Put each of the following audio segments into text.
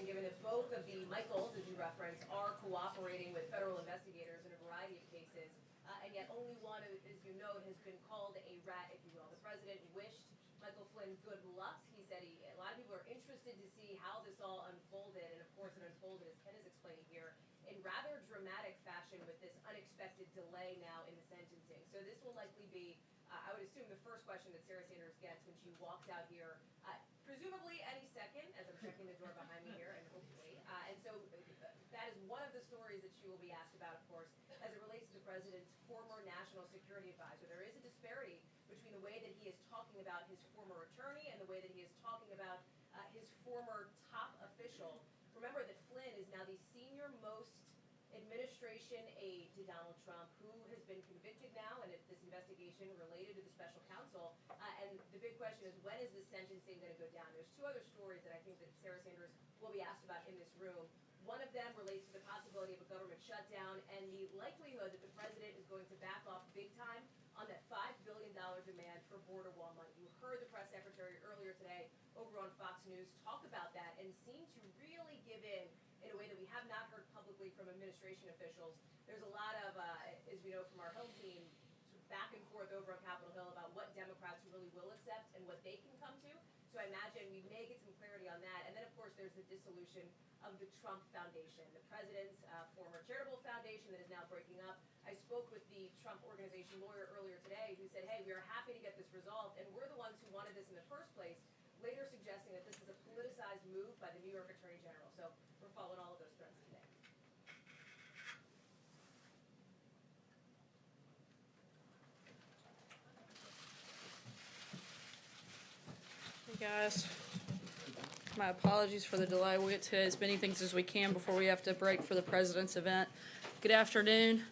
interesting given that both of the Michaels, as you referenced, are cooperating with federal investigators in a variety of cases, and yet only one, as you note, has been called a rat, if you will. The president wished Michael Flynn good luck. He said a lot of people are interested to see how this all unfolded, and of course it unfolded, as Ken is explaining here, in rather dramatic fashion with this unexpected delay now in the sentencing. So this will likely be, I would assume, the first question that Sarah Sanders gets when she walks out here, presumably any second, as I'm checking the door behind me here, and hopefully. And so that is one of the stories that she will be asked about, of course, as it relates to the president's former national security advisor. There is a disparity between the way that he is talking about his former attorney and the way that he is talking about his former top official. Remember that Flynn is now the senior most administration aide to Donald Trump, who has been convicted now in this investigation related to the special counsel. And the big question is, when is the sentencing going to go down? There's two other stories that I think that Sarah Sanders will be asked about in this room. One of them relates to the possibility of a government shutdown and the likelihood that the president is going to back off big time on that $5 billion demand for border wall money. You heard the press secretary earlier today over on Fox News talk about that and seem to really give in a way that we have not heard publicly from administration officials. There's a lot of, as we know from our home team, sort of back and forth over on Capitol Hill about what Democrats really will accept and what they can come to. So I imagine we may get some clarity on that. And then, of course, there's the dissolution of the Trump Foundation, the president's former charitable foundation that is now breaking up. I spoke with the Trump Organization lawyer earlier today who said, hey, we are happy to get this resolved, and we're the ones who wanted this in the first place, later suggesting that this is a politicized move by the New York Attorney General. So we're following all of those threads today. Hey guys, my apologies for the delay. We'll get to as many things as we can before we have to break for the president's event. Good afternoon.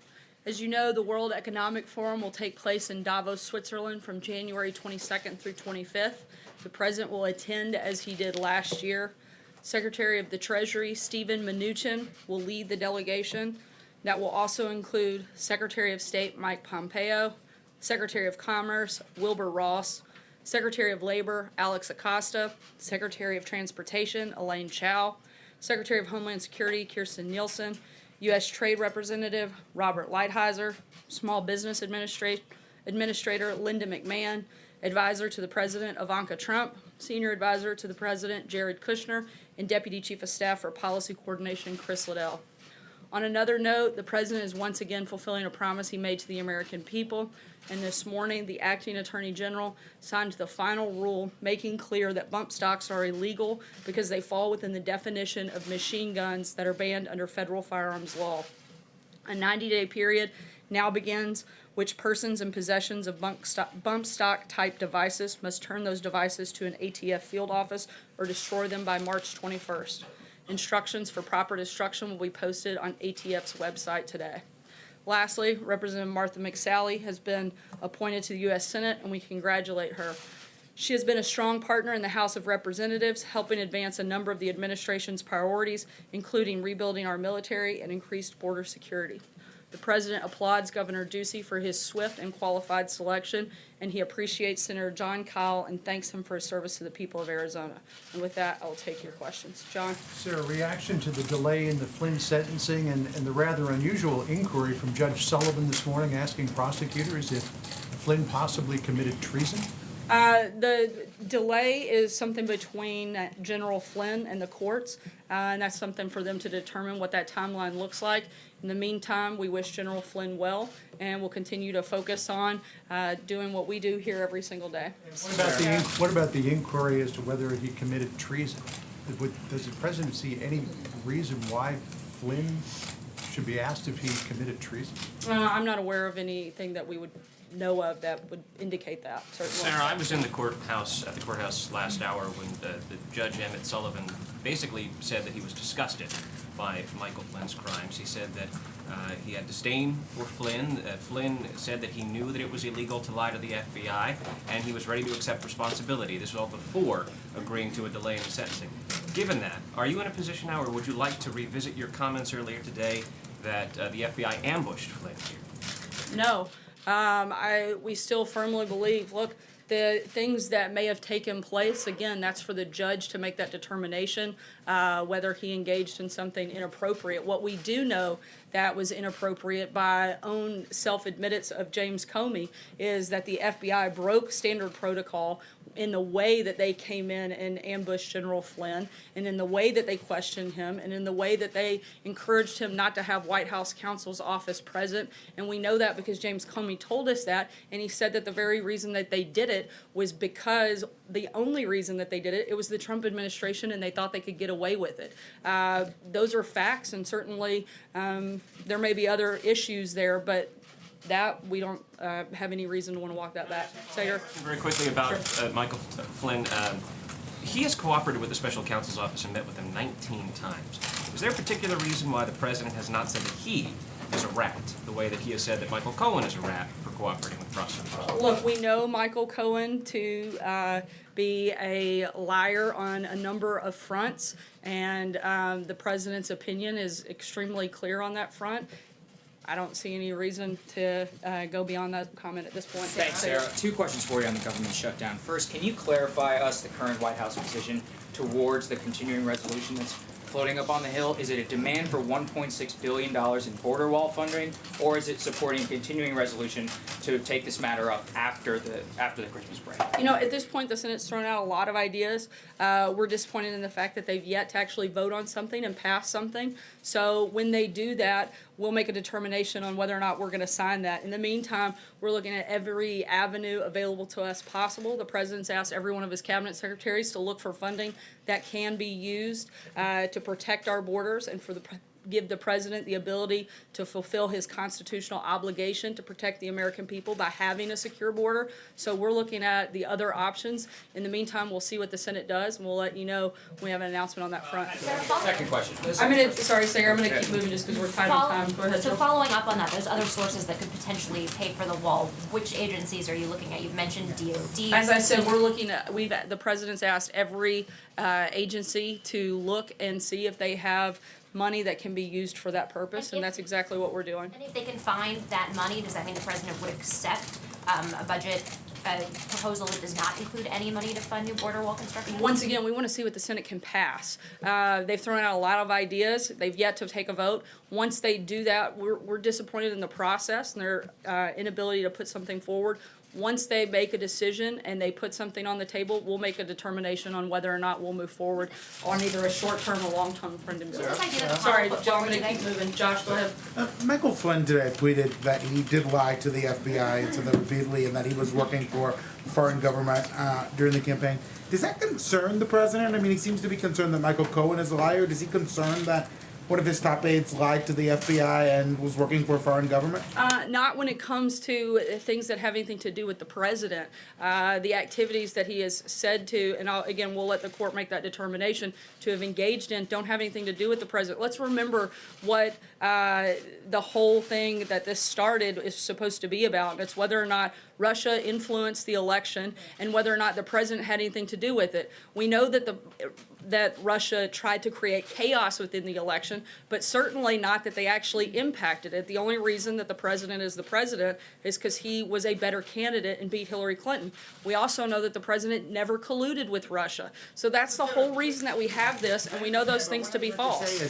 As you know, the World Economic Forum will take place in Davos, Switzerland from January 22nd through 25th. The president will attend as he did last year. Secretary of the Treasury, Steven Mnuchin, will lead the delegation. That will also include Secretary of State Mike Pompeo, Secretary of Commerce Wilbur Ross, Secretary of Labor Alex Acosta, Secretary of Transportation Elaine Chao, Secretary of Homeland Security Kirstjen Nielsen, U.S. Trade Representative Robert Lighthizer, Small Business Administrator Linda McMahon, Advisor to the President Ivanka Trump, Senior Advisor to the President Jared Kushner, and Deputy Chief of Staff for Policy Coordination Chris Liddell. On another note, the President is once again fulfilling a promise he made to the American people, and this morning the Acting Attorney General signed the final rule making clear that bump stocks are illegal because they fall within the definition of machine guns that are banned under federal firearms law. A 90-day period now begins which persons in possession of bump stock type devices must turn those devices to an ATF field office or destroy them by March 21st. Instructions for proper destruction will be posted on ATF's website today. Lastly, Representative Martha McSally has been appointed to the U.S. Senate, and we congratulate her. She has been a strong partner in the House of Representatives, helping advance a number of the administration's priorities, including rebuilding our military and increased border security. The President applauds Governor Ducey for his swift and qualified selection, and he appreciates Senator Jon Kyl and thanks him for his service to the people of Arizona. And with that, I will take your questions. John? Sir, reaction to the delay in the Flynn sentencing and the rather unusual inquiry from Judge Sullivan this morning asking prosecutors if Flynn possibly committed treason? The delay is something between General Flynn and the courts, and that's something for them to determine what that timeline looks like. In the meantime, we wish General Flynn well, and we'll continue to focus on doing what we do here every single day. What about the inquiry as to whether he committed treason? Does the President see any reason why Flynn should be asked if he committed treason? I'm not aware of anything that we would know of that would indicate that, certainly. Senator, I was in the courthouse last hour when the Judge Emmett Sullivan basically said that he was disgusted by Michael Flynn's crimes. He said that he had disdain for Flynn. Flynn said that he knew that it was illegal to lie to the FBI, and he was ready to accept responsibility. This was all before agreeing to a delay in the sentencing. Given that, are you in a position now, or would you like to revisit your comments earlier today that the FBI ambushed Flynn here? No. We still firmly believe, look, The things that may have taken place, again, that's for the judge to make that determination, whether he engaged in something inappropriate. What we do know that was inappropriate by own self-admittance of James Comey is that the FBI broke standard protocol in the way that they came in and ambushed General Flynn, and in the way that they questioned him, and in the way that they encouraged him not to have White House counsel's office present. And we know that because James Comey told us that, and he said that the very reason that they did it was because the only reason that they did it, it was the Trump administration, and they thought they could get away with it. Those are facts, and certainly there may be other issues there, but that we don't have any reason to want to walk that back. Sager? Very quickly about Michael Flynn. He has cooperated with the special counsel's office and met with him 19 times. Is there a particular reason why the president has not said that he is a rat, the way that he has said that Michael Cohen is a rat for cooperating with Russia? Look, we know Michael Cohen to be a liar on a number of fronts, and the president's opinion is extremely clear on that front. I don't see any reason to go beyond that comment at this point. Thanks, Sarah. Two questions for you on the government shutdown. First, can you clarify us the current White House position towards the continuing resolution that's floating up on the Hill? Is it a demand for $1.6 billion in border wall funding, or is it supporting a continuing resolution to take this matter up after the Christmas break? You know, at this point, the Senate's thrown out a lot of ideas. We're disappointed in the fact that they've yet to actually vote on something and pass something. So when they do that, we'll make a determination on whether or not we're going to sign that. In the meantime, we're looking at every avenue available to us possible. The president's asked every one of his cabinet secretaries to look for funding that can be used to protect our borders and for give the president the ability to fulfill his constitutional obligation to protect the American people by having a secure border. So we're looking at the other options. In the meantime, we'll see what the Senate does, and we'll let you know when we have an announcement on that front. Second question. Sorry, Sarah, I'm gonna keep moving just because we're tight on time. Go ahead, So Jill. following up on that, there's other sources that could potentially pay for the wall. Which agencies are you looking at? You've mentioned DOD. As I said, we're looking at, the president's asked every agency to look and see if they have money that can be used for that purpose, and that's exactly what we're doing. And if they can find that money, does that mean the president would accept a budget proposal that does not include any money to fund new border wall construction? Once again, we want to see what the Senate can pass. They've thrown out a lot of ideas. They've yet to take a vote. Once they do that, we're disappointed in the process and their inability to put something forward. Once they make a decision and they put something on the table, we'll make a determination on whether or not we'll move forward on either a short-term or long-term friend bill. This idea that the Sorry, put John, I'm forward gonna keep today- moving. Josh, go ahead. Michael Flynn today tweeted that he did lie to the FBI and to them repeatedly, and that he was working for foreign government during the campaign. Does that concern the president? I mean, he seems to be concerned that Michael Cohen is a liar. Does he concern that one of his top aides lied to the FBI and was working for a foreign government? Not when it comes to things that have anything to do with the president. The activities that he has said to, and again, we'll let the court make that determination, to have engaged in don't have anything to do with the president. Let's remember what the whole thing that this started is supposed to be about. And it's whether or not Russia influenced the election and whether or not the president had anything to do with it. We know that that Russia tried to create chaos within the election, but certainly not that they actually impacted it. The only reason that the president is the president is because he was a better candidate and beat Hillary Clinton. We also know that the president never colluded with Russia. So that's the whole reason that we have this, and we know those things to be false.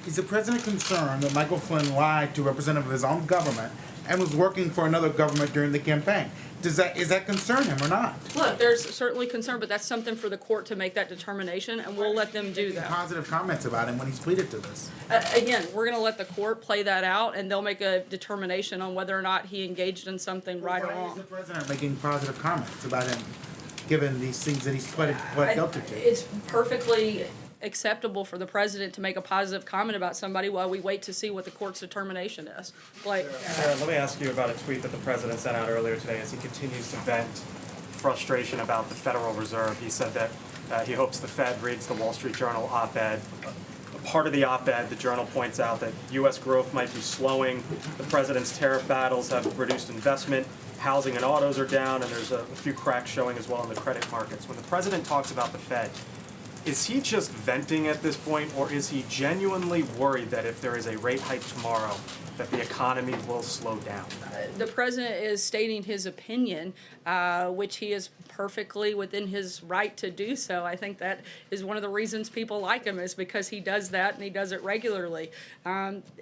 Is the president concerned that Michael Flynn lied to a representative of his own government and was working for another government during the campaign? Is that concern him or not? Look, there's certainly concern, but that's something for the court to make that determination, and we'll let them do that. Positive comments about him when he's pleaded to this. Again, we're going to let the court play that out, and they'll make a determination on whether or not he engaged in something right or Why is wrong. the president making positive comments about him, given these things that he's pled guilty to? It's perfectly acceptable for the president to make a positive comment about somebody while we wait to see what the court's determination is. Like, Sarah, let me ask you about a tweet that the president sent out earlier today as he continues to vent frustration about the Federal Reserve. He said that he hopes the Fed reads the Wall Street Journal op-ed. Part of the op-ed, the Journal points out that U.S. growth might be slowing, the president's tariff battles have reduced investment, housing and autos are down, and there's a few cracks showing as well in the credit markets. When the president talks about the Fed, is he just venting at this point, or is he genuinely worried that if there is a rate hike tomorrow, that the economy will slow down? The president is stating his opinion, which he is perfectly within his right to do so. I think that is one of the reasons people like him, is because he does that and he does it regularly.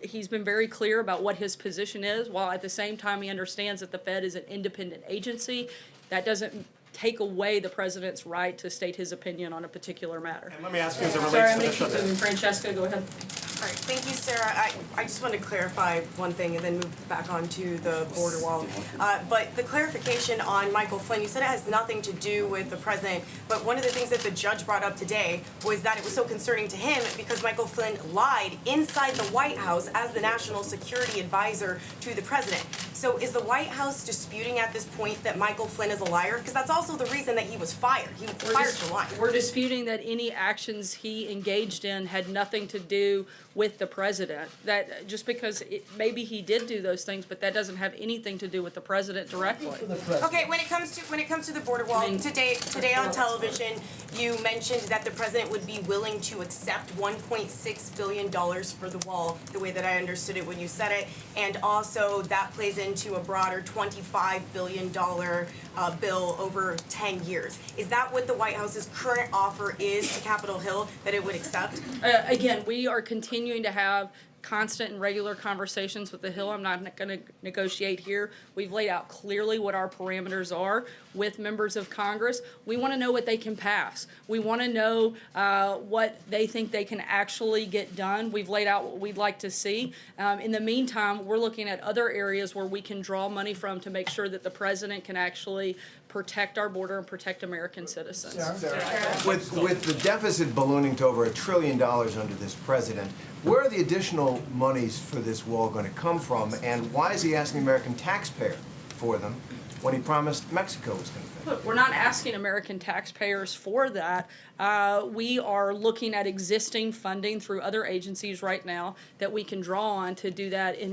He's been very clear about what his position is, while at the same time he understands that the Fed is an independent agency. That doesn't take away the president's right to state his opinion on a particular matter. And let me ask you as it Sorry, I'm relates to gonna this. keep moving. Francesca, go ahead. All right, thank you, Sarah. I just want to clarify one thing and then move back on to the border wall. But the clarification on Michael Flynn, you said it has nothing to do with the president, but one of the things that the judge brought up today was that it was so concerning to him because Michael Flynn lied inside the White House as the national security advisor to the president. So is the White House disputing at this point that Michael Flynn is a liar? Because that's also the reason that he was fired. He was fired for lying. We're disputing that any actions he engaged in had nothing to do with the president. That just because maybe he did do those things, but that doesn't have anything to do with the president directly. Okay, when it comes to the border wall, today on television, you mentioned that the president would be willing to accept $1.6 billion for the wall, the way that I understood it when you said it, and also that plays into a broader $25 billion bill over 10 years. Is that what the White House's current offer is to Capitol Hill, that it would accept? Again, we are continuing to have constant and regular conversations with the Hill. I'm not going to negotiate here. We've laid out clearly what our parameters are with members of Congress. We want to know what they can pass. We want to know what they think they can actually get done. We've laid out what we'd like to see. In the meantime, we're looking at other areas where we can draw money from to make sure that the president can actually protect our border and protect American citizens. With the deficit ballooning to over $1 trillion under this president, where are the additional monies for this wall going to come from, and why is he asking the American taxpayer for them when he promised Mexico was going to pay? Look, we're not asking American taxpayers for that. We are looking at existing funding through other agencies right now that we can draw on to do that in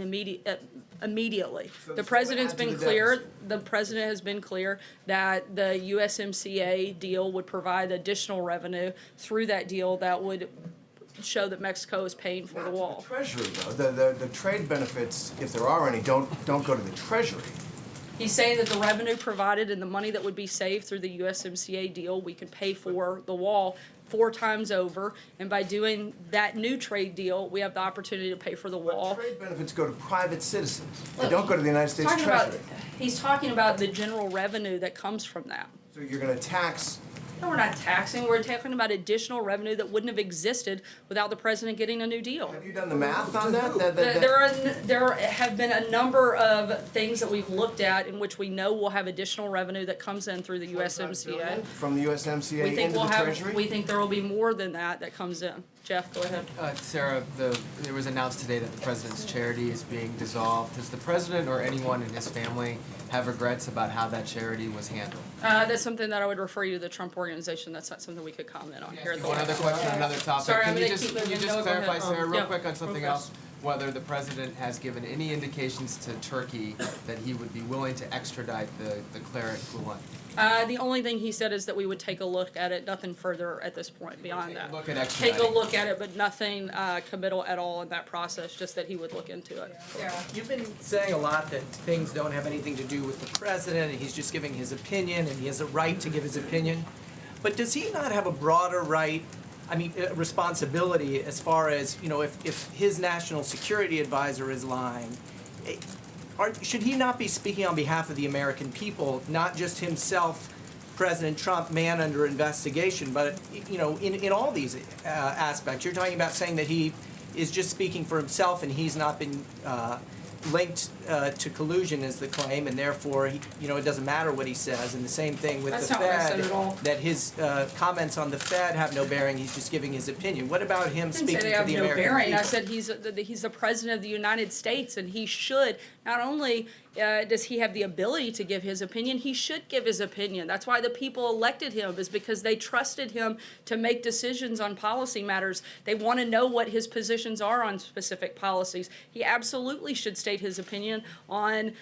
immediately. The president's been clear, the president has been clear that the USMCA deal would provide additional revenue through that deal that would show that Mexico is paying for the wall. The Treasury, though, the trade benefits, if there are any, don't go to the Treasury. He's saying that the revenue provided and the money that would be saved through the USMCA deal, we could pay for the wall 4 times over. And by doing that new trade deal, we have the opportunity to pay for the wall. But trade benefits go to private citizens. They don't go to the United States Talking Treasury. he's talking about the general revenue that comes from that. So you're going to tax. No, we're not taxing. We're talking about additional revenue that wouldn't have existed without the president getting a new deal. Have you done the math on that? There have been a number of things that we've looked at in which we know we'll have additional revenue that comes in through the USMCA. From the USMCA We think into we'll the have. Treasury? We think there will be more than that comes in. Jeff, go ahead. Sarah, it was announced today that the president's charity is being dissolved. Does the president or anyone in his family have regrets about how that charity was handled? That's something that I would refer you to the Trump Organization. That's not something we could comment on here. One other question, another topic. Sorry, I'm Can you gonna just keep can you moving. just No, go ahead. clarify, Sarah, real Yeah. quick on something Real else? Whether the president has given any indications to Turkey that he would be willing to extradite the Claret Gulen? The only thing he said is that we would take a look at it. Nothing further at this point beyond that. Look at Take a extraditing. look at it, but nothing committal at all in that process. Just that he would look into it. You've been saying a lot that things don't have anything to do with the president, and he's just giving his opinion, and he has a right to give his opinion. But does he not have a broader right, responsibility as far as, if his national security advisor is lying, should he not be speaking on behalf of the American people, not just himself, President Trump, man under investigation, but, in all these aspects? You're talking about saying that he is just speaking for himself and he's not been linked to collusion is the claim, and therefore, it doesn't matter what he says. And the same thing with That's the not what I said Fed, at all. that his comments on the Fed have no bearing. He's just giving his opinion. What about him I didn't speaking say they for have the no American bearing. people? I said he's the president of the United States, and he should not only does he have the ability to give his opinion, he should give his opinion. That's why the people elected him, is because they trusted him to make decisions on policy matters. They want to know what his positions are on specific policies. He absolutely should state his opinion, opinion on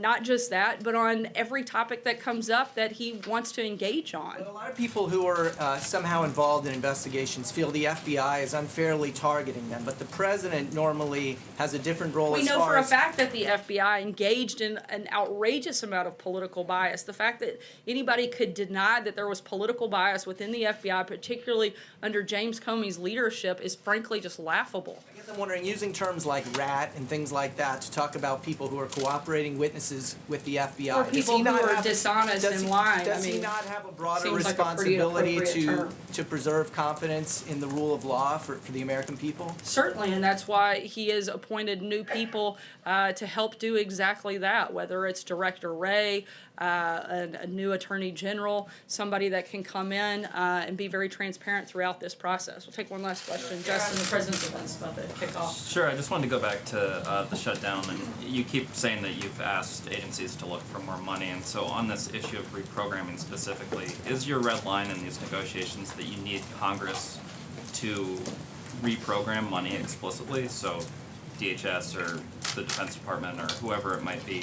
not just that, but on every topic that comes up that he wants to engage on. But a lot of people who are somehow involved in investigations feel the FBI is unfairly targeting them, but the president normally has a different role We as know far for a as. fact that the FBI engaged in an outrageous amount of political bias. The fact that anybody could deny that there was political bias within the FBI, particularly under James Comey's leadership, is frankly just laughable. I guess I'm wondering, using terms like rat and things like that to talk about people who are cooperating witnesses with the FBI. Or does he people who not are have- dishonest does and he- lying. Does I he mean, not have a broader seems like a pretty responsibility appropriate to, term. to preserve confidence in the rule of law for the American people? Certainly, and that's why he has appointed new people to help do exactly that, whether it's Director Wray, a new Attorney General, somebody that can come in and be very transparent throughout this process. We'll take one last question. Justin, the President's event's about to kick off. Sure, I just wanted to go back to the shutdown, and you keep saying that you've asked agencies to look for more money, and so on this issue of reprogramming specifically, is your red line in these negotiations that you need Congress to reprogram money explicitly? So DHS or the Defense Department or whoever it might be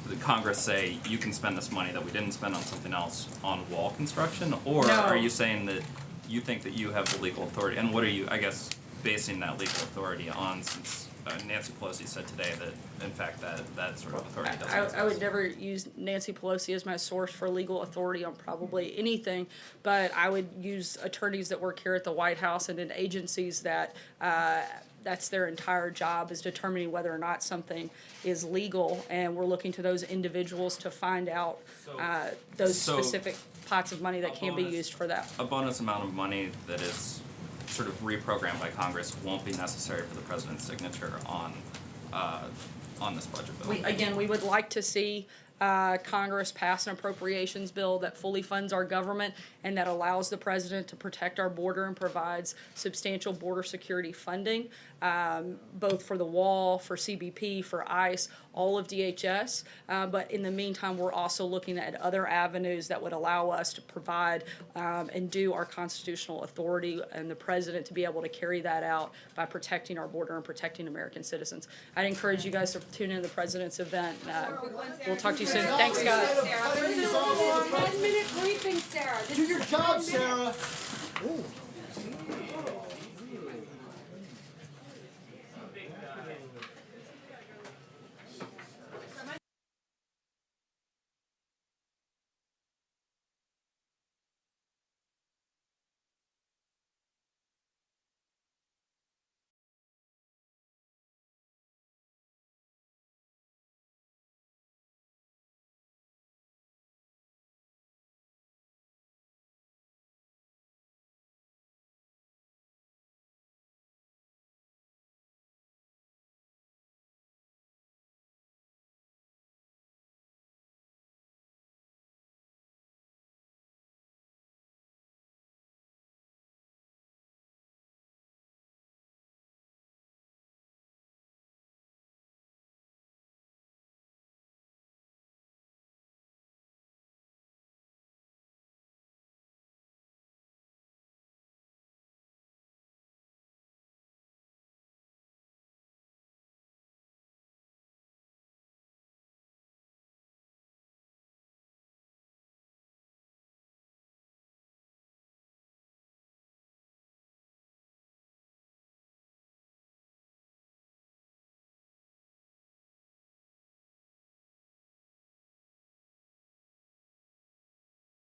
the Congress say, you can spend this money that we didn't spend on something else on wall construction? Or No. are you saying that you think that you have the legal authority? And what are you, I guess, basing that legal authority on, since Nancy Pelosi said today that, in fact, that sort of authority doesn't exist? I would never use Nancy Pelosi as my source for legal authority on probably anything, but I would use attorneys that work here at the White House and in agencies that that's their entire job, is determining whether or not something is legal, and we're looking to those individuals to find out those So- specific pots of money that can be bonus- used for that. A bonus amount of money that is sort of reprogrammed by Congress won't be necessary for the president's signature on this budget bill. We would like to see Congress pass an appropriations bill that fully funds our government and that allows the president to protect our border and provides substantial border security funding, both for the wall, for CBP, for ICE, all of DHS. But in the meantime, we're also looking at other avenues that would allow us to provide and do our constitutional authority and the president to be able to carry that out by protecting our border and protecting American citizens. I'd encourage you guys to tune in to the president's event. We'll talk to you soon. Thanks, guys. Sarah, 1-minute briefing, Sarah. Do your job, Sarah.